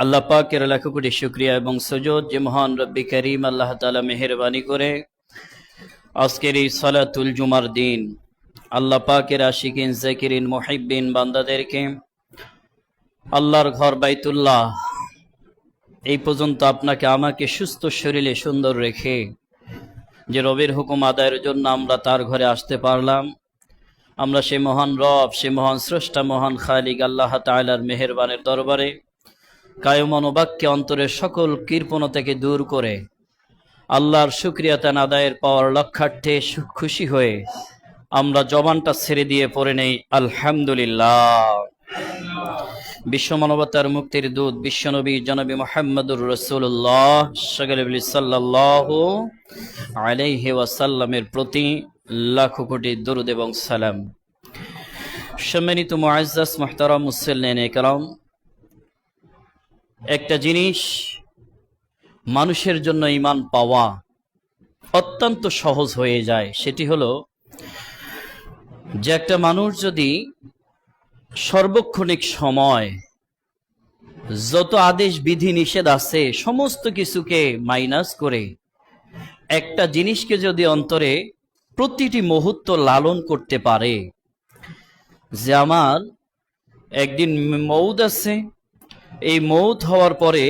আল্লাহ পাকের লাখো কোটি শুকরিয়া এবং সুজুদ যে মহান রব্বি করিম আল্লাহ তাআলা মেহেরবানি করে আজকের এই সালাতুল জুমার দিন আল্লাহ পাকের আশিকিন জাকিরিন মুহিব্বিন বান্দাদেরকে আল্লাহর ঘর বাইতুল্লাহ এই পর্যন্ত আপনাকে আমাকে সুস্থ শরীরে সুন্দর রেখে যে রবের হুকুম আদায়ের জন্য আমরা তার ঘরে আসতে পারলাম। আমরা সেই মহান রব, সেই মহান স্রষ্টা, মহান খালিক আল্লাহ তাআলার মেহেরবানের দরবারে কায়ম অনুবাক্যে অন্তরের সকল কৃপণ থেকে দূর করে আল্লাহর শুকরিয়া তান আদায়ের পাওয়ার লক্ষ্যার্থে খুশি হয়ে আমরা জবানটা ছেড়ে দিয়ে পড়ে নেই আলহামদুলিল্লাহ। বিশ্ব মানবতার মুক্তির দূত বিশ্বনবী জনাবি মুহাম্মদুর রাসূলুল্লাহ সাল্লাল্লাহু আলাইহি ওয়াসাল্লামের প্রতি লাখো কোটি দরুদ এবং সালাম। সম্মানিত মুআজ্জাজ মুহতারাম মুসল্লিনে কেরাম, একটা জিনিস মানুষের জন্য ঈমান পাওয়া অত্যন্ত সহজ হয়ে যায়, সেটি হলো যে একটা মানুষ যদি সর্বক্ষণিক সময় যত আদেশ বিধি নিষেধ আছে সমস্ত কিছুকে মাইনাস করে একটা জিনিসকে যদি অন্তরে প্রতিটি মুহূর্ত লালন করতে পারে যে আমার একদিন মউত আছে, এই মউত হওয়ার পরে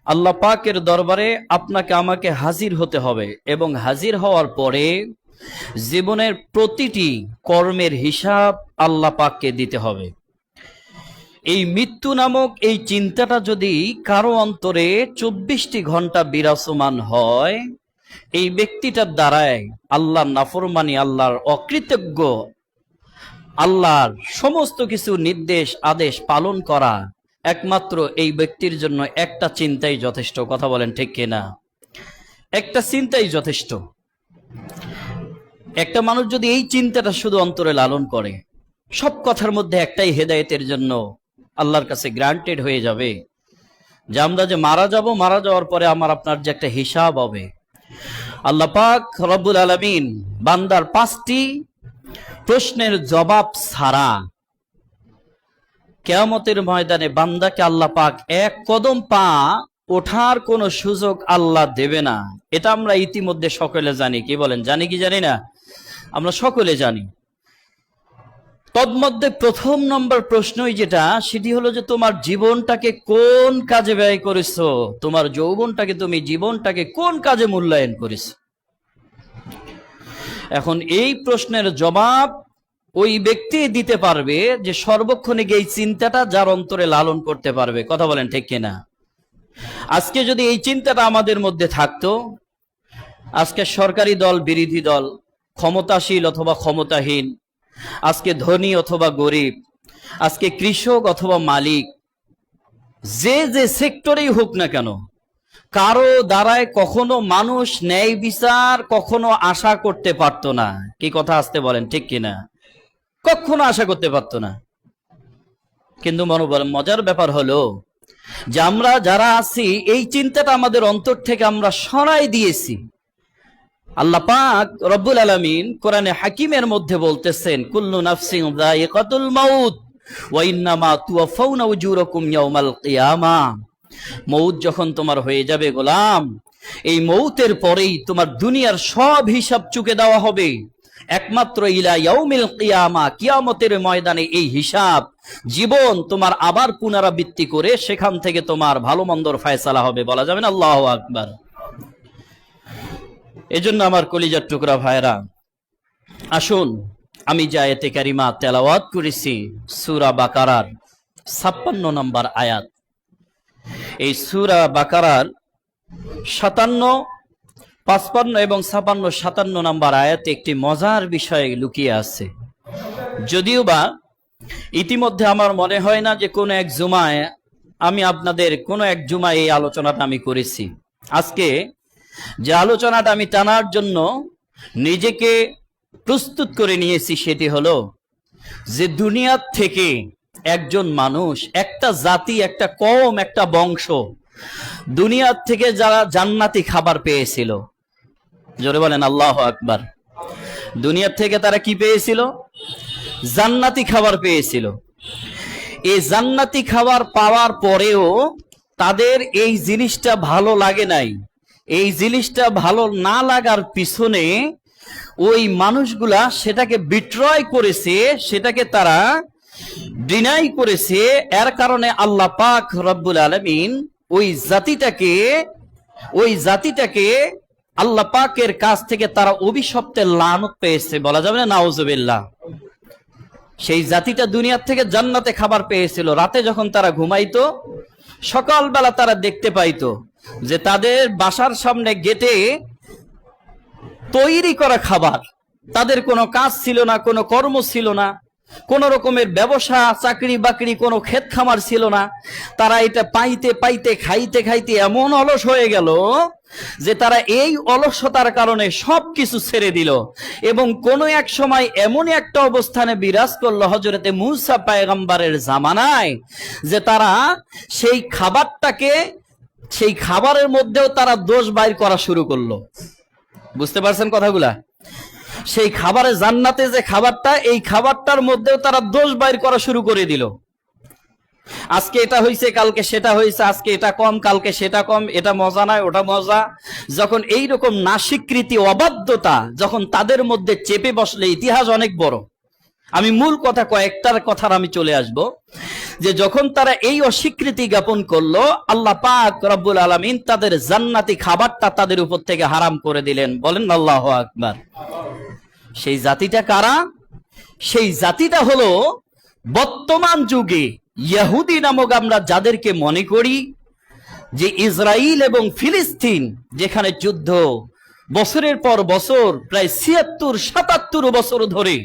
আল্লাহ পাকের দরবারে আপনাকে আমাকে হাজির হতে হবে এবং হাজির হওয়ার পরে জীবনের প্রতিটি কর্মের হিসাব আল্লাহ পাককে দিতে হবে। এই মৃত্যু নামক এই চিন্তাটা যদি কারো অন্তরে 24টি ঘন্টা বিরাজমান হয়, এই ব্যক্তিটার দ্বারায় আল্লাহর নাফরমানি, আল্লাহর অকৃতজ্ঞ, আল্লাহর সমস্ত কিছু নির্দেশ আদেশ পালন করা একমাত্র এই ব্যক্তির জন্য একটা চিন্তাই যথেষ্ট। কথা বলেন ঠিক কিনা? একটা চিন্তাই যথেষ্ট। একটা মানুষ যদি এই চিন্তাটা শুধু অন্তরে লালন করে, সব কথার মধ্যে একটাই হেদায়েতের জন্য আল্লাহর কাছে গ্রান্টেড হয়ে যাবে যে আমরা যে মারা যাব, মারা যাওয়ার পরে আমার আপনার যে একটা হিসাব হবে। আল্লাহ পাক রব্বুল আলামিন বান্দার 5টি প্রশ্নের জবাব ছাড়া কিয়ামতের ময়দানে বান্দাকে আল্লাহ পাক এক কদম পা ওঠার কোনো সুযোগ আল্লাহ দেবে না। এটা আমরা ইতিমধ্যে সকলে জানি। কি বলেন, জানি কি জানি না? আমরা সকলে জানি। তন্মধ্যে প্রথম নম্বর প্রশ্নই যেটা, সেটি হলো যে তোমার জীবনটাকে কোন কাজে ব্যয় করেছো, তোমার যৌবনটাকে, তুমি জীবনটাকে কোন কাজে মূল্যায়ন করেছো। এখন এই প্রশ্নের জবাব ওই ব্যক্তি দিতে পারবে যে সর্বক্ষণিক এই চিন্তাটা যার অন্তরে লালন করতে পারবে। কথা বলেন ঠিক কিনা? আজকে যদি এই চিন্তাটা আমাদের মধ্যে থাকতো, আজকে সরকারি দল বিরোধী দল, ক্ষমতাশীল অথবা ক্ষমতাহীন, আজকে ধনী অথবা গরিব, আজকে কৃষক অথবা মালিক, যে যে সেক্টরেই হোক না কেন, কারো দ্বারায় কখনো মানুষ ন্যায় বিচার কখনো আশা করতে পারতো না। কি কথা আসতে বলেন ঠিক কিনা? কখনো আশা করতে পারতো না। কিন্তু মজার ব্যাপার হলো যে আমরা যারা আছি এই চিন্তাটা আমাদের অন্তর থেকে আমরা সরাই দিয়েছি। আল্লাহ পাক রব্বুল আলামিন কোরআনে হাকিমের মধ্যে বলতেছেন, কুল্লু নাফসিন যায়িকাতুল মাউত ওয়া ইন্নামা তুওয়াফাউনা উজুরাকুম ইয়াউমাল কিয়ামা। মউত যখন তোমার হয়ে যাবে গোলাম, এই মউতের পরেই তোমার দুনিয়ার সব হিসাব চুকে দেওয়া হবে। একমাত্র ইলা ইয়াউমিল কিয়ামা, কিয়ামতের ময়দানে এই হিসাব জীবন তোমার আবার পুনরাবৃত্তি করে সেখান থেকে তোমার ভালো মন্দর ফয়সালা হবে। বলা যাবে না আল্লাহু আকবার? এজন্য আমার কলিজার টুকরা ভাইরা, আসুন আমি যে আয়াতে কারিমা তেলাওয়াত করেছি সূরা বাকারার 56 নম্বর আয়াত, এই সূরা বাকারার 57, 55 এবং 56, 57 নম্বর আয়াতে একটি মজার বিষয় লুকিয়ে আছে। যদিও বা ইতিমধ্যে আমার মনে হয় না যে কোনো এক জুমায় আমি আপনাদের কোনো এক জুমায় এই আলোচনাটা আমি করেছি। আজকে যে আলোচনাটা আমি টানার জন্য নিজেকে প্রস্তুত করে নিয়েছি সেটি হলো যে দুনিয়ার থেকে একজন মানুষ, একটা জাতি, একটা কওম, একটা বংশ দুনিয়ার থেকে যারা জান্নাতি খাবার পেয়েছিল, জোরে বলেন আল্লাহু আকবার। দুনিয়ার থেকে তারা কি পেয়েছিল? জান্নাতি খাবার পেয়েছিল। এই জান্নাতি খাবার পাওয়ার পরেও তাদের এই জিনিসটা ভালো লাগে নাই। এই জিনিসটা ভালো না লাগার পিছনে ওই মানুষগুলা সেটাকে বিট্রয় করেছে, সেটাকে তারা ডিনাই করেছে। এর কারণে আল্লাহ পাক রব্বুল আলামিন ওই জাতিটাকে আল্লাহ পাকের কাছ থেকে তারা অভিশপ্তের লানত পেয়েছে, বলা যাবে না নাউজুবিল্লাহ। সেই জাতিটা দুনিয়ার থেকে জান্নাতে খাবার পেয়েছিল। রাতে যখন তারা ঘুমাইতো, সকালবেলা তারা দেখতে পাইতো যে তাদের বাসার সামনে গেটে তৈরি করা খাবার। তাদের কোনো কাজ ছিল না, কোনো কর্ম ছিল না, কোন রকমের ব্যবসা চাকরি বাকরি কোনো ক্ষেত খামার ছিল না। তারা এটা পাইতে পাইতে খাইতে খাইতে এমন অলস হয়ে গেল যে তারা এই অলসতার কারণে সবকিছু ছেড়ে দিল। এবং কোন এক সময় এমন একটা অবস্থানে বিরাজ করলো হযরতে মূসা পয়গম্বরের জামানায়, যে তারা সেই খাবারের মধ্যেও তারা দোষ বাইর করা শুরু করলো। বুঝতে পারছেন কথাগুলা? সেই খাবারে, জান্নাতে যে খাবারটা, এই খাবারটার মধ্যেও তারা দোষ বাইর করা শুরু করে দিল। আজকে এটা হয়েছে, কালকে সেটা হয়েছে, আজকে এটা কম, কালকে সেটা কম, এটা মজা নয়, ওটা মজা। যখন এই রকম নাস্বীকৃতি, অবাধ্যতা যখন তাদের মধ্যে চেপে বসলে, ইতিহাস অনেক বড়। আমি মূল কথা কয়েকটার কথার আমি চলে আসব, যে যখন তারা এই অস্বীকৃতি জ্ঞাপন করলো, আল্লাহ পাক রব্বুল আলামিন তাদের জান্নাতি খাবারটা তাদের উপর থেকে হারাম করে দিলেন। বলেন আল্লাহু আকবার। সেই জাতিটা কারা? সেই জাতিটা হলো বর্তমান যুগে ইহুদি নামক আমরা যাদেরকে মনে করি, যে ইসরায়েল এবং ফিলিস্তিন যেখানে যুদ্ধ বছরের পর বছর, প্রায় ৭৬-৭৭ বছর ধরে,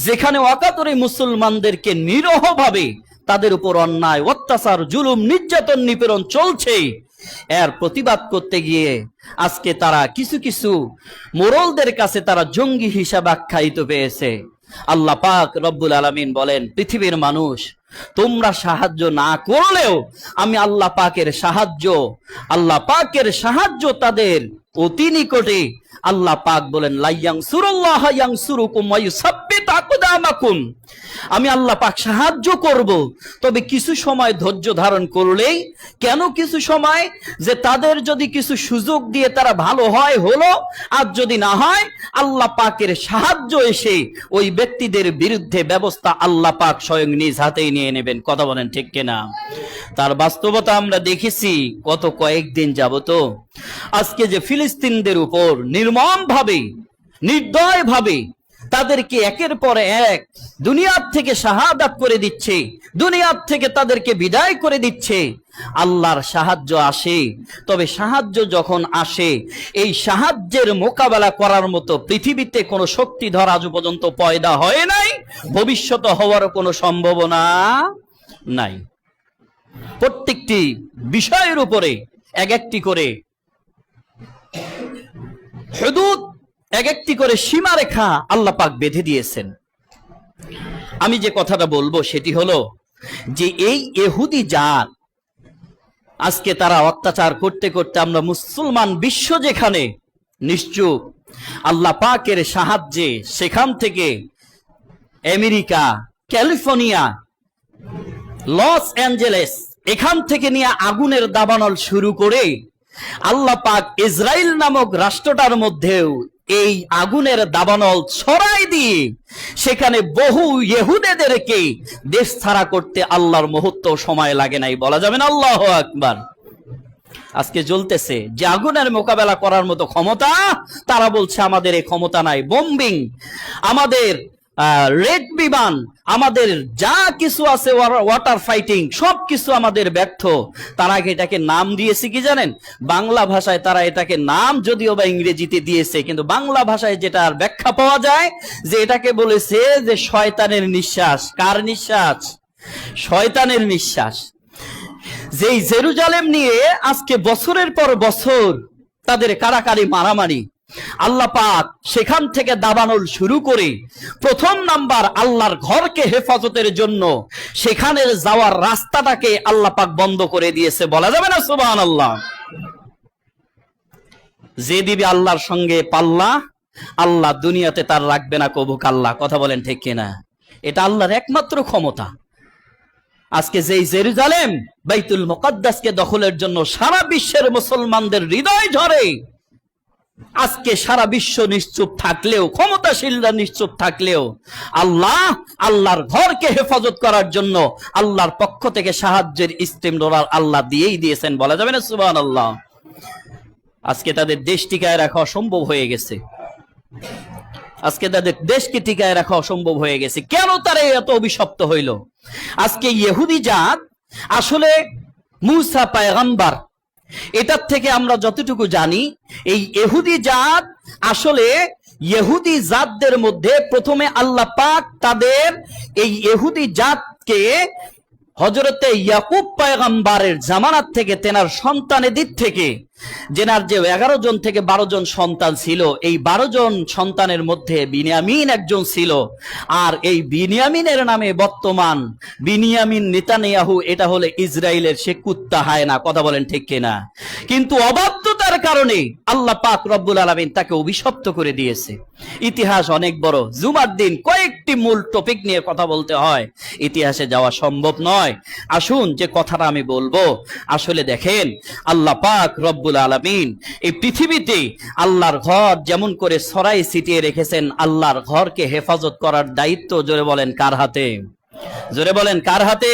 যেখানে অকাতরে মুসলমানদেরকে নিরহভাবে তাদের উপর অন্যায়, অত্যাচার, জুলুম, নির্যাতন, নিপীড়ন চলছে, এর প্রতিবাদ করতে গিয়ে আজকে তারা কিছু কিছু মোড়লদের কাছে তারা জঙ্গি হিসাবে আখ্যায়িত পেয়েছে। আল্লাহ পাক রব্বুল আলামিন বলেন, পৃথিবীর মানুষ তোমরা সাহায্য না করলেও আমি আল্লাহ পাকের সাহায্য তাদের অতি নিকটে। আল্লাহ পাক বলেন, লাইয়ানসুরুল্লাহ ইয়ানসুরুকুম ওয়া ইউসাব্বিত আকদামাকুম। আমি আল্লাহ পাক সাহায্য করব, তবে কিছু সময় ধৈর্য ধারণ করলেই। কেন কিছু সময়? যে তাদের যদি কিছু সুযোগ দিয়ে তারা ভালো হয় হলো, আর যদি না হয় আল্লাহ পাকের সাহায্য এসে ওই ব্যক্তিদের বিরুদ্ধে ব্যবস্থা আল্লাহ পাক স্বয়ং নিজ হাতেই নিয়ে নেবেন। কথা বলেন ঠিক কিনা? তার বাস্তবতা আমরা দেখেছি কয়েকদিন যাবত। আজকে যে ফিলিস্তিনদের উপর নির্মমভাবে, নির্দয়ভাবে তাদেরকে একের পর এক দুনিয়ার থেকে শাহাদাত করে দিচ্ছে, দুনিয়ার থেকে তাদেরকে বিদায় করে দিচ্ছে। আল্লাহর সাহায্য আসে, তবে সাহায্য যখন আসে, এই সাহায্যের মোকাবেলা করার মতো পৃথিবীতে কোনো শক্তিধর আজ পর্যন্ত পয়দা হয় নাই, ভবিষ্যতে হওয়ারও কোনো সম্ভাবনা নাই। প্রত্যেকটি বিষয়ের উপরে এক একটি করে হুদুদ, এক একটি করে সীমারেখা আল্লাহ পাক বেঁধে দিয়েছেন। আমি যে কথাটা বলবো সেটি হলো যে এই ইহুদি জাত আজকে তারা অত্যাচার করতে করতে আমরা মুসলমান বিশ্ব যেখানে নিশ্চুপ, আল্লাহ পাকের সাহায্যে সেখান থেকে আমেরিকা, ক্যালিফোর্নিয়া, লস অ্যাঞ্জেলেস, এখান থেকে নিয়ে আগুনের দাবানল শুরু করে আল্লাহ পাক ইসরায়েল নামক রাষ্ট্রটার মধ্যেও এই আগুনের দাবানল ছড়াই দিয়ে সেখানে বহু ইহুদিদেরকে দেশ ছাড়া করতে আল্লাহর মুহূর্ত সময় লাগে নাই। বলা যাবে না আল্লাহু আকবার। আজকে জ্বলতেছে যে আগুনের মোকাবেলা করার মতো ক্ষমতা, তারা বলছে আমাদের এই ক্ষমতা নাই। বোম্বিং, আমাদের রেড বিমান, আমাদের যা কিছু আছে, ওয়াটার ফাইটিং, সবকিছু আমাদের ব্যর্থ। তারা এটাকে নাম দিয়েছে কি জানেন? বাংলা ভাষায় তারা এটাকে নাম যদিও বা ইংরেজিতে দিয়েছে, কিন্তু বাংলা ভাষায় যেটার ব্যাখ্যা পাওয়া যায় যে এটাকে বলেছে যে শয়তানের নিঃশ্বাস। কার নিঃশ্বাস? শয়তানের নিঃশ্বাস। যেই জেরুজালেম নিয়ে আজকে বছরের পর বছর তাদের কারাকারি মারামারি, আল্লাহ পাক সেখান থেকে দাবানল শুরু করে প্রথম নাম্বার আল্লাহর ঘরকে হেফাজতের জন্য সেখানে যাওয়ার রাস্তাটাকে আল্লাহ পাক বন্ধ করে দিয়েছে। বলা যাবে না সুবহানাল্লাহ? যে দিবে আল্লাহর সঙ্গে পাল্লা, আল্লাহ দুনিয়াতে তার রাখবে না কবু কাল্লা। কথা বলেন ঠিক কিনা? এটা আল্লাহর একমাত্র ক্ষমতা। আজকে যেই জেরুজালেম বাইতুল মুকাদ্দাসকে দখলের জন্য সারা বিশ্বের মুসলমানদের হৃদয় ঝরে, আজকে সারা বিশ্ব নিশ্চুপ থাকলেও, ক্ষমতাশীলরা নিশ্চুপ থাকলেও, আল্লাহর ঘরকে হেফাজত করার জন্য আল্লাহর পক্ষ থেকে সাহায্যের ইস্তেমরার আল্লাহ দিয়েই দিয়েছেন। বলা যাবে না সুবহানাল্লাহ? আজকে তাদের দেশ টিকায় রাখা অসম্ভব হয়ে গেছে। আজকে তাদের দেশকে টিকায় রাখা অসম্ভব হয়ে গেছে। কেন তারা এত অভিশপ্ত হইল? আজকে ইহুদি জাত আসলে মূসা পয়গম্বর, এটার থেকে আমরা যতটুকু জানি, এই ইহুদি জাত আসলে ইহুদি জাতদের মধ্যে প্রথমে আল্লাহ পাক তাদের এই ইহুদি জাতকে হযরতে ইয়াকুব পয়গম্বরের জামানাত থেকে, তেনার সন্তানেদের থেকে, যেনার যে 11 জন থেকে 12 জন সন্তান ছিল, এই 12 জন সন্তানের মধ্যে বিনিয়ামিন একজন ছিল। আর এই বিনিয়ামিনের নামে বর্তমান বিনিয়ামিন নেতানিয়াহু, এটা হলো ইসরায়েলের সে কুত্তা হায়না। কথা বলেন ঠিক কিনা? কিন্তু অবাধ্যতার কারণে আল্লাহ পাক রব্বুল আলামিন তাকে অভিশপ্ত করে দিয়েছে। ইতিহাস অনেক বড়, জুমার দিন কয়েকটি মূল টপিক নিয়ে কথা বলতে হয়, ইতিহাসে যাওয়া সম্ভব নয়। আসুন যে কথাটা আমি বলবো, আসলে দেখেন আল্লাহ পাক রব্বুল আলামিন এই পৃথিবীতে আল্লাহর ঘর যেমন করে ছড়াই ছিটিয়ে রেখেছেন, আল্লাহর ঘরকে হেফাজত করার দায়িত্ব জোরে বলেন কার হাতে? জোরে বলেন কার হাতে?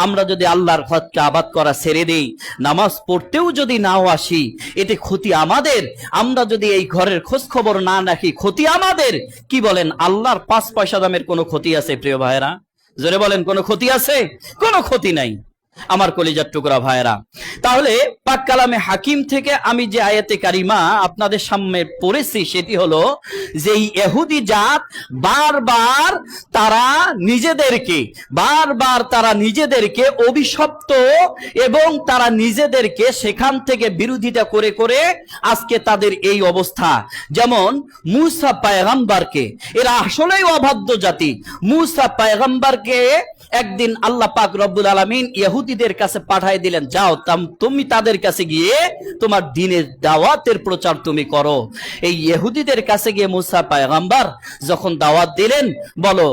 আমরা যদি আল্লাহর ঘরকে আবাদ করা ছেড়ে দেই, নামাজ পড়তেও যদি নাও আসি, এতে ক্ষতি আমাদের। আমরা যদি এই ঘরের খোঁজ খবর না রাখি, ক্ষতি আমাদের। কি বলেন? আল্লাহর 5 পয়সা দামের কোনো ক্ষতি আছে প্রিয় ভাইরা? জোরে বলেন, কোনো ক্ষতি আছে? কোনো ক্ষতি নাই আমার কলিজার টুকরা ভাইরা। তাহলে পাক কালামে হাকিম থেকে আমি যে আয়াতে কারিমা আপনাদের সামনে পড়েছি, সেটি হলো যে ইহুদি জাত বারবার তারা নিজেদেরকে অভিশপ্ত এবং তারা নিজেদেরকে সেখান থেকে বিরোধিতা করে করে আজকে তাদের এই অবস্থা। যেমন মূসা পয়গম্বরকে, এরা আসলেই অবাধ্য জাতি। মূসা পয়গম্বরকে একদিন আল্লাহ পাক রব্বুল আলামিন ইহুদিদের কাছে পাঠিয়ে দিলেন, যাও তুমি তাদের কাছে গিয়ে তোমার দ্বীনের দাওয়াতের প্রচার তুমি করো। এই ইহুদিদের কাছে গিয়ে মূসা পয়গম্বর যখন দাওয়াত দিলেন, বলো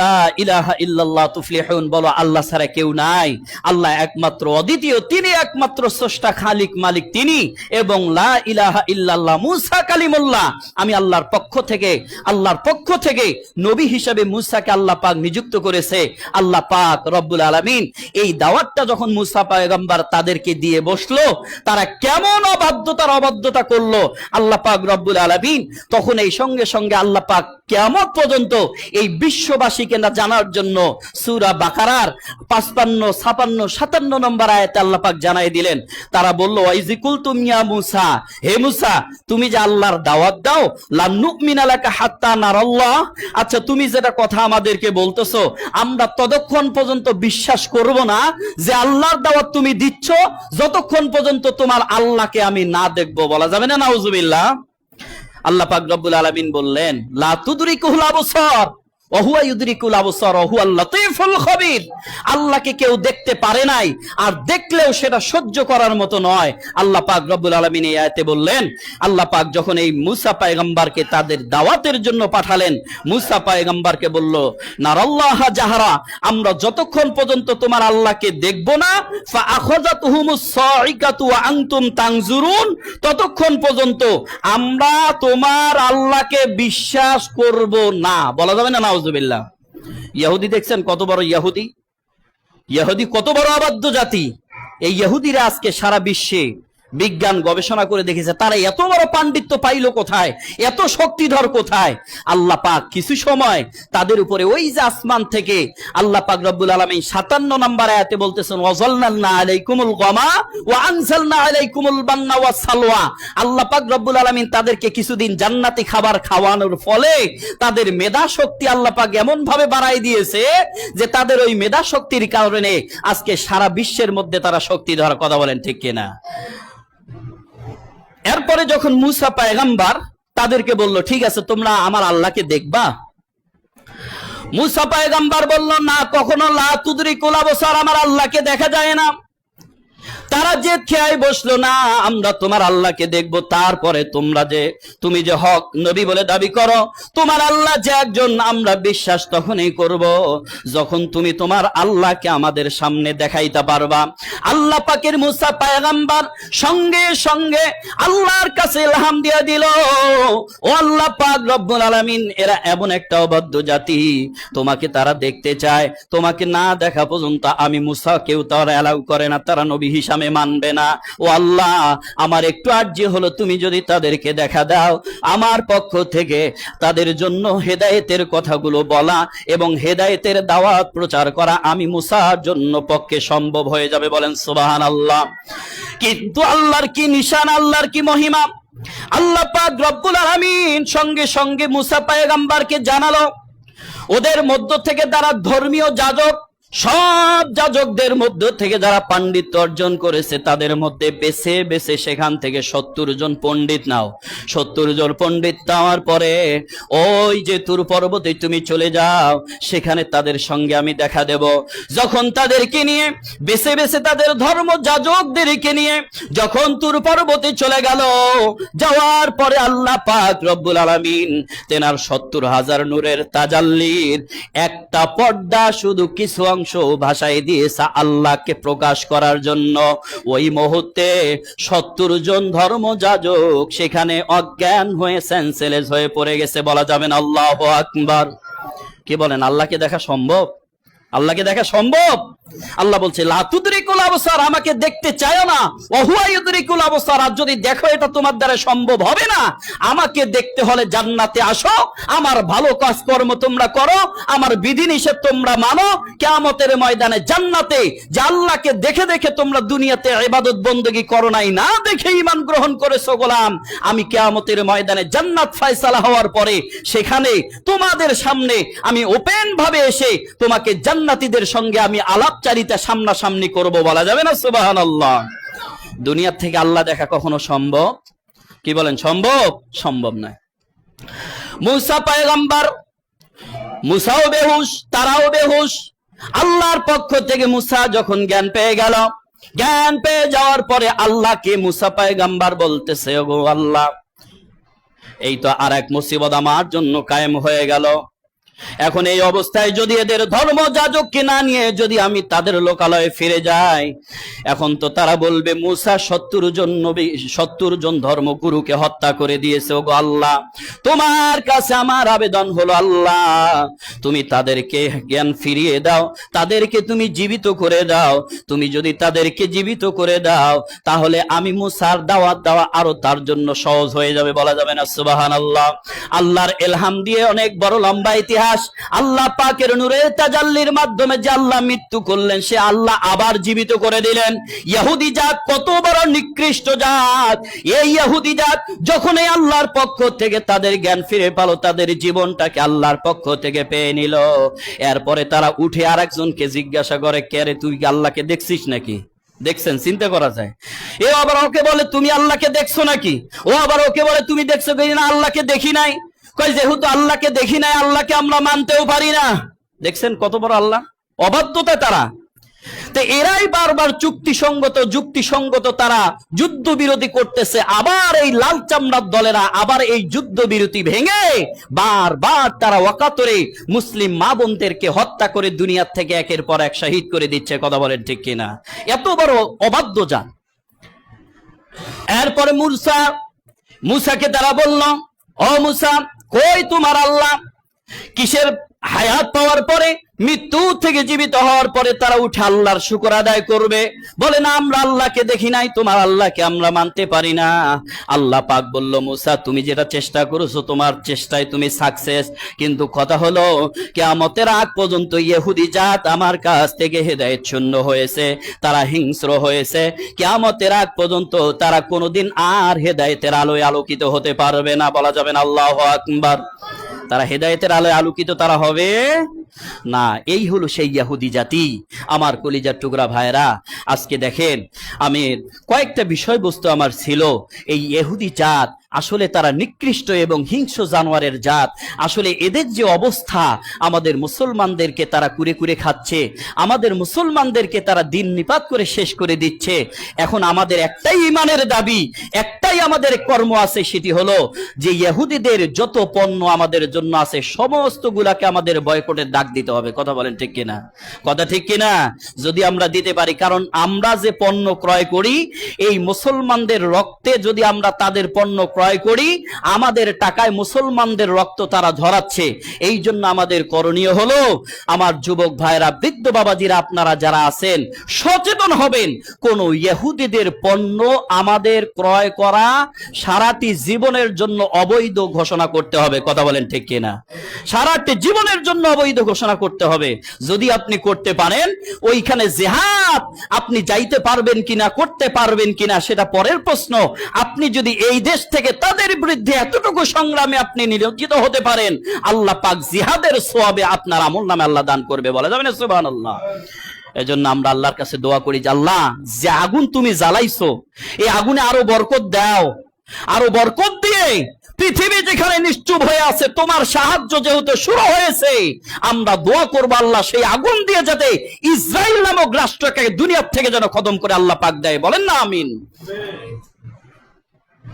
লা ইলাহা ইল্লাল্লাহ তুফলিহুন, বলো আল্লাহ ছাড়া কেউ নাই, আল্লাহ একমাত্র অদ্বিতীয়, তিনি একমাত্র স্রষ্টা, খালিক, মালিক তিনি, এবং লা ইলাহা ইল্লাল্লাহ মূসা কালিমুল্লাহ, আমি আল্লাহর পক্ষ থেকে নবী হিসেবে মূসাকে আল্লাহ পাক নিযুক্ত করেছে। আল্লাহ পাক রব্বুল আলামিন এই দাওয়াতটা যখন মূসা পয়গম্বর তাদেরকে দিয়ে বসলো, তারা কেমন অবাধ্যতা করলো আল্লাহ পাক রব্বুল আলামিন তখন এই সঙ্গে সঙ্গে আল্লাহ পাক কিয়ামত পর্যন্ত এই বিশ্ববাসীকে না জানার জন্য সূরা বাকারার 55, 56, 57 নম্বর আয়াতে আল্লাহ পাক জানাই দিলেন। তারা বলল, ওয়াইজিকুল তুমিয়া মূসা, হে মূসা তুমি যে আল্লাহর দাওয়াত দাও, লান নুমিনা লাকা হাত্তা নারাল্লাহ, আচ্ছা তুমি যেটা কথা আমাদেরকে বলতেছো, আমরা ততক্ষণ পর্যন্ত বিশ্বাস করব না যে আল্লাহর দাওয়াত তুমি দিচ্ছ, যতক্ষণ পর্যন্ত তোমার আল্লাহকে আমি না দেখবো। বলা যাবে না নাউজুবিল্লাহ? আল্লাহ পাক রব্বুল আলামিন বললেন, লা তুদরিকুল আবসার ওয়া হুয়া ইউদরিকুল আবসার ওয়া হুয়াল লাতীফুল খবীর। আল্লাহকে কেউ দেখতে পারে নাই, আর দেখলেও সেটা সহ্য করার মতো নয়। আল্লাহ পাক রব্বুল আলামিন এই আয়াতে বললেন, আল্লাহ পাক যখন এই মূসা পয়গম্বরকে তাদের দাওয়াতের জন্য পাঠালেন, মূসা পয়গম্বরকে বলল, নারাল্লাহা জাহরা, আমরা যতক্ষণ পর্যন্ত তোমার আল্লাহকে দেখব না, ফা আখাযাতুহুমুস সাইকাতু ওয়া আনতুম তানজুরুন, ততক্ষণ পর্যন্ত আমরা তোমার আল্লাহকে বিশ্বাস করব না। বলা যাবে না নাউজুবিল্লাহ? ইহুদি দেখছেন কত বড় ইহুদি কত বড় অবাধ্য জাতি। এই ইহুদিরা আজকে সারা বিশ্বে বিজ্ঞান গবেষণা করে দেখেছে, তারা এত বড় পাণ্ডিত্য পাইল কোথায়, এত শক্তিধর কোথায়? আল্লাহ পাক কিছু সময় তাদের উপরে ওই যে আসমান থেকে আল্লাহ পাক রব্বুল আলামিন 57 নম্বর আয়াতে বলতেছেন, ওয়াজালনা আলাইকুমুল গামা ওয়া আনজালনা আলাইকুমুল বান্না ওয়াস সালওয়া। আল্লাহ পাক রব্বুল আলামিন তাদেরকে কিছুদিন জান্নাতি খাবার খাওয়ানোর ফলে তাদের মেধা শক্তি আল্লাহ পাক এমন ভাবে বাড়াই দিয়েছে যে তাদের ওই মেধা শক্তির কারণে আজকে সারা বিশ্বের মধ্যে তারা শক্তিধর। কথা বলেন ঠিক কিনা? এরপরে যখন মূসা পয়গম্বর তাদেরকে বলল, ঠিক আছে তোমরা আমার আল্লাহকে দেখবা, মূসা পয়গম্বর বলল, না, কখনো লা তুদরিকুল আবসার, আমার আল্লাহকে দেখা যায় না। তারা যে খেয়াই বসলো না, আমরা তোমার আল্লাহকে দেখব, তারপরে তুমি যে হক নবী বলে দাবি করো, তোমার আল্লাহ যে একজন, আমরা বিশ্বাস তখনই করব যখন তুমি তোমার আল্লাহকে আমাদের সামনে দেখাইতে পারবা। আল্লাহ পাকের মুসা পয়গম্বর সঙ্গে সঙ্গে আল্লাহর কাছে ইলহাম দিয়ে দিল, ও আল্লাহ পাক রব্বুল আলামিন, এরা এমন একটা অবাধ্য জাতি, তোমাকে তারা দেখতে চায়, তোমাকে না দেখা পর্যন্ত আমি মুসা কেউ তারা অ্যালাউ করে না, তারা নবী হিসাবে মানবে না। ও আল্লাহ, আমার একটু আর্জি হলো, তুমি যদি তাদেরকে দেখা দাও, আমার পক্ষ থেকে তাদের জন্য হেদায়েতের কথাগুলো বলা এবং হেদায়েতের দাওয়াত প্রচার করা আমি মুসার জন্য পক্ষে সম্ভব হয়ে যাবে। বলেন সুবহানাল্লাহ। কিন্তু আল্লাহর কি নিশান, আল্লাহর কি মহিমা! আল্লাহ পাক রব্বুল আলামিন সঙ্গে সঙ্গে মুসা পয়গম্বরকে জানালো, ওদের মধ্য থেকে যারা ধর্মীয় যাজক, সব যাজকদের মধ্য থেকে যারা পাণ্ডিত্য অর্জন করেছে, তাদের মধ্যে বেছে বেছে সেখান থেকে 70 জন পণ্ডিত নাও। 70 জন পণ্ডিত নেওয়ার পরে ওই যে তুর পর্বতে তুমি চলে যাও, সেখানে তাদের সঙ্গে আমি দেখা দেব। যখন তাদেরকে নিয়ে বেছে বেছে তাদের ধর্ম যাজকদেরকে নিয়ে যখন তুর পর্বতে চলে গেল, যাওয়ার পরে আল্লাহ পাক রব্বুল আলামিন তেনার 70,000 নূরের তাজাল্লির একটা পর্দা শুধু কিছু অংশ ভাষায় দিয়েছে আল্লাহকে প্রকাশ করার জন্য। ওই মুহূর্তে 70 জন ধর্মযাজক সেখানে অজ্ঞান হয়ে সেন্সলেস হয়ে পড়ে গেছে। বলা যাবে না আল্লাহু আকবার? কি বলেন, আল্লাহকে দেখা সম্ভব? আল্লাহকে দেখা সম্ভব? আল্লাহ বলছে লা তুদরিকুল আবসার, আমাকে দেখতে চায় না, ওয়া হুয়া ইউদরিকুল আবসার, আর যদি দেখো এটা তোমার দ্বারা সম্ভব হবে না। আমাকে দেখতে হলে জান্নাতে আসো, আমার ভালো কাজকর্ম তোমরা করো, আমার বিধিনিষেধ তোমরা মানো, কিয়ামতের ময়দানে জান্নাতে যে আল্লাহকে দেখে দেখে তোমরা দুনিয়াতে ইবাদত বندگی করো নাই, না দেখে ঈমান গ্রহণ করেছো গোলাম, আমি কিয়ামতের ময়দানে জান্নাত ফয়সালা হওয়ার পরে সেখানে তোমাদের সামনে আমি ওপেন ভাবে এসে তোমাকে জান্নাতীদের সঙ্গে আমি আলাপচারিতা সামনাসামনি করব। বলা যাবে না সুবহানাল্লাহ? দুনিয়ার থেকে আল্লাহ দেখা কখনো সম্ভব? কি বলেন, সম্ভব? সম্ভব নয়। মুসা পয়গম্বর, মুসাও বেহুশ, তারাও বেহুশ। আল্লাহর পক্ষ থেকে মুসা যখন জ্ঞান পেয়ে গেল, জ্ঞান পেয়ে যাওয়ার পরে আল্লাহকে মুসা পয়গম্বর বলতেছে, ওগো আল্লাহ, এই তো আর এক মুসিবত আমার জন্য কায়েম হয়ে গেল। এখন এই অবস্থায় যদি এদের ধর্ম যাজককে না নিয়ে যদি আমি তাদের লোকালয়ে ফিরে যাই, এখন তো তারা বলবে মুসা 70 জন ধর্মগুরুকে হত্যা করে দিয়েছে। ওগো আল্লাহ, তোমার কাছে আমার আবেদন হলো, আল্লাহ তুমি তাদেরকে জ্ঞান ফিরিয়ে দাও, তাদেরকে তুমি জীবিত করে দাও। তুমি যদি তাদেরকে জীবিত করে দাও, তাহলে আমি মুসার দাওয়াত দেওয়া আরো তার জন্য সহজ হয়ে যাবে। বলা যাবে না সুবহানাল্লাহ? আল্লাহর ইলহাম দিয়ে অনেক বড় লম্বা ইতিহাস। আল্লাহ পাকের নূরের তাজাল্লির মাধ্যমে যে আল্লাহ মৃত্যু করলেন, সে আল্লাহ আবার জীবিত করে দিলেন। ইহুদি জাত কত বড় নিকৃষ্ট জাত! এই ইহুদি জাত যখন এই আল্লাহর পক্ষ থেকে তাদের জ্ঞান ফিরে পেল, তাদের জীবনটাকে আল্লাহর পক্ষ থেকে পেয়ে নিল, এরপরে তারা উঠে আরেকজনকে জিজ্ঞাসা করে, কে রে, তুই কি আল্লাহকে দেখছিস নাকি? দেখছেন? চিন্তা করা যায়। এ আবার ওকে বলে, তুমি আল্লাহকে দেখছো নাকি? ও আবার ওকে বলে, তুমি দেখছো কি না? আল্লাহকে দেখি নাই। কই, যেহেতু আল্লাহকে দেখি নাই, আল্লাহকে আমরা মানতেও পারি না। দেখছেন কত বড় আল্লাহ! অবাধ্যতা তারা। তো এরাই বারবার যুক্তিসঙ্গত তারা যুদ্ধ বিরতি করতেছে। আবার এই লাল চামড়ার দলেরা আবার এই যুদ্ধ বিরতি ভেঙে বারবার তারা ওয়াকাতরে মুসলিম মা বোনদেরকে হত্যা করে দুনিয়ার থেকে একের পর এক শহীদ করে দিচ্ছে। কথা বলেন ঠিক কিনা? এত বড় অবাধ্য জাত। এরপরে মুসাকে তারা বলল, ও মুসা, কই তোমার আল্লাহ? কিসের হায়াত পাওয়ার পরে, মৃত্যু থেকে জীবিত হওয়ার পরে তারা উঠে আল্লাহর শুকর আদায় করবে? বলে না, আমরা আল্লাহকে দেখি নাই, তোমার আল্লাহকে আমরা মানতে পারি না। আল্লাহ পাক বলল, মুসা, তুমি যেটা চেষ্টা করেছো তোমার চেষ্টায় তুমি সাকসেস, কিন্তু কথা হলো কিয়ামতের আগ পর্যন্ত ইহুদি জাত আমার কাছ থেকে হেদায়েত শূন্য হয়েছে, তারা হিংস্র হয়েছে। কিয়ামতের আগ পর্যন্ত তারা কোনোদিন আর হেদায়েতের আলোয় আলোকিত হতে পারবে না। বলা যাবে না আল্লাহু আকবার? তারা হেদায়েতের আলোয় আলোকিত তারা হবে না। এই হলো সেই ইহুদি জাতি। আমার কলিজার টুকরা ভাইরা, আজকে দেখেন, আমি কয়েকটা বিষয়বস্তু আমার ছিল। এই ইহুদি জাত আসলে তারা নিকৃষ্ট এবং হিংস্র জানোয়ারের জাত। আসলে এদের যে অবস্থা, আমাদের মুসলমানদেরকে তারা কুরে কুরে খাচ্ছে, আমাদের মুসলমানদেরকে তারা দিন নিপাত করে শেষ করে দিচ্ছে। এখন আমাদের একটাই ইমানের দাবি, একটাই আমাদের কর্ম আছে, সেটি হলো যে ইহুদিদের যত পণ্য আমাদের জন্য আছে সমস্ত গুলাকে আমাদের বয়কটের ডাক দিতে হবে। কথা বলেন ঠিক কিনা? কথা ঠিক কিনা? যদি আমরা দিতে পারি, কারণ আমরা যে পণ্য ক্রয় করি, এই মুসলমানদের রক্তে যদি আমরা তাদের পণ্য ক্রয় করি, আমাদের টাকায় মুসলমানদের রক্ত তারা ঝরাচ্ছে। এই জন্য আমাদের করণীয় হলো, আমার যুবক ভাইরা, বৃদ্ধ বাবাজিরা, আপনারা যারা আছেন সচেতন হবেন। কোন ইহুদিদের পণ্য আমাদের ক্রয় করা সারাটি জীবনের জন্য অবৈধ ঘোষণা করতে হবে। কথা বলেন ঠিক কিনা? সারাটি জীবনের জন্য অবৈধ ঘোষণা করতে হবে। যদি আপনি করতে পারেন, ওইখানে জিহাদ আপনি যাইতে পারবেন কিনা, করতে পারবেন কিনা সেটা পরের প্রশ্ন। আপনি যদি এই দেশ থেকে তাদের বিরুদ্ধে এতটুকু সংগ্রামে আপনি নিয়োজিত হতে পারেন, আল্লাহ পাক জিহাদের সওয়াবে আপনার আমলনামে আল্লাহ দান করবে। বলা যাবে না সুবহানাল্লাহ? এজন্য আমরা আল্লাহর কাছে দোয়া করি যে আল্লাহ, যে আগুন তুমি জ্বালাইছো, এই আগুনে আরো বরকত দাও, আরো বরকত দিয়ে পৃথিবী যেখানে নিশ্চুপ হয়ে আছে, তোমার সাহায্য যেহেতু শুরু হয়েছে, আমরা দোয়া করবো আল্লাহ সেই আগুন দিয়ে যাতে ইসরায়েল নামক রাষ্ট্রকে দুনিয়ার থেকে যেন খতম করে আল্লাহ পাক দেয়। বলেন না আমিন?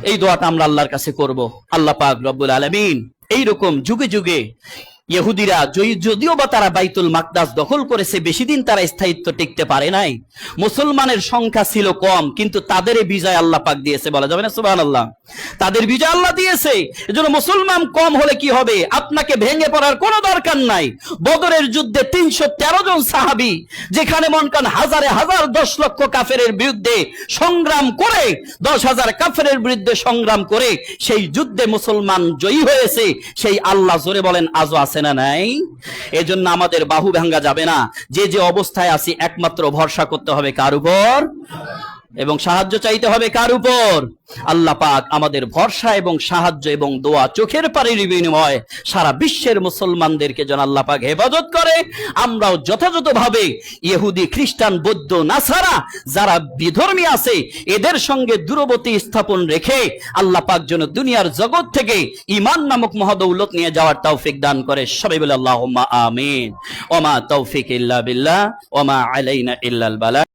এই দোয়াটা আমরা আল্লাহর কাছে করব। আল্লাহ পাক রব্বুল আলামিন এইরকম যুগে যুগে ইহুদিরা যদিও বা তারা বাইতুল মাকদাস দখল করেছে, বেশি দিন তারা স্থায়িত্ব টিকতে পারে নাই। মুসলমানের সংখ্যা ছিল কম, কিন্তু তাদের বিজয় আল্লাহ পাক দিয়েছে। বলা যাবে না সুবহানাল্লাহ? তাদের বিজয় আল্লাহ দিয়েছে। এজন্য মুসলমান কম হলে কি হবে, আপনাকে ভেঙে পড়ার কোনো দরকার নাই। বদরের যুদ্ধে 313 জন সাহাবী, যেখানে মন কান হাজারে হাজার 10 লক্ষ কাফেরের বিরুদ্ধে সংগ্রাম করে, 10,000 কাফেরের বিরুদ্ধে সংগ্রাম করে সেই যুদ্ধে মুসলমান জয়ী হয়েছে। সেই আল্লাহ জোরে বলেন আজও আছে না নাই? এজন্য আমাদের বাহু ভাঙ্গা যাবে না। যে যে অবস্থায় আছি একমাত্র ভরসা করতে হবে কার উপর? এবং সাহায্য চাইতে হবে কার উপর? আল্লাহ পাক আমাদের ভরসা এবং সাহায্য এবং দোয়া চোখের পানির বিনিময় সারা বিশ্বের মুসলমানদেরকে যেন আল্লাহ পাক হেফাজত করে। আমরাও যথাযথভাবে ইহুদি, খ্রিস্টান, বৌদ্ধ, নাসারা যারা বিধর্মী আছে, এদের সঙ্গে দূরবর্তী স্থাপন রেখে আল্লাহ পাক যেন দুনিয়ার জগৎ থেকে ঈমান নামক মহাদৌলত নিয়ে যাওয়ার তৌফিক দান করে। সবাই বলে আল্লাহুম্মা আমিন। ওমা তৌফিক ইল্লা বিল্লাহ ওমা আলাইনা ইল্লাল বালাগ।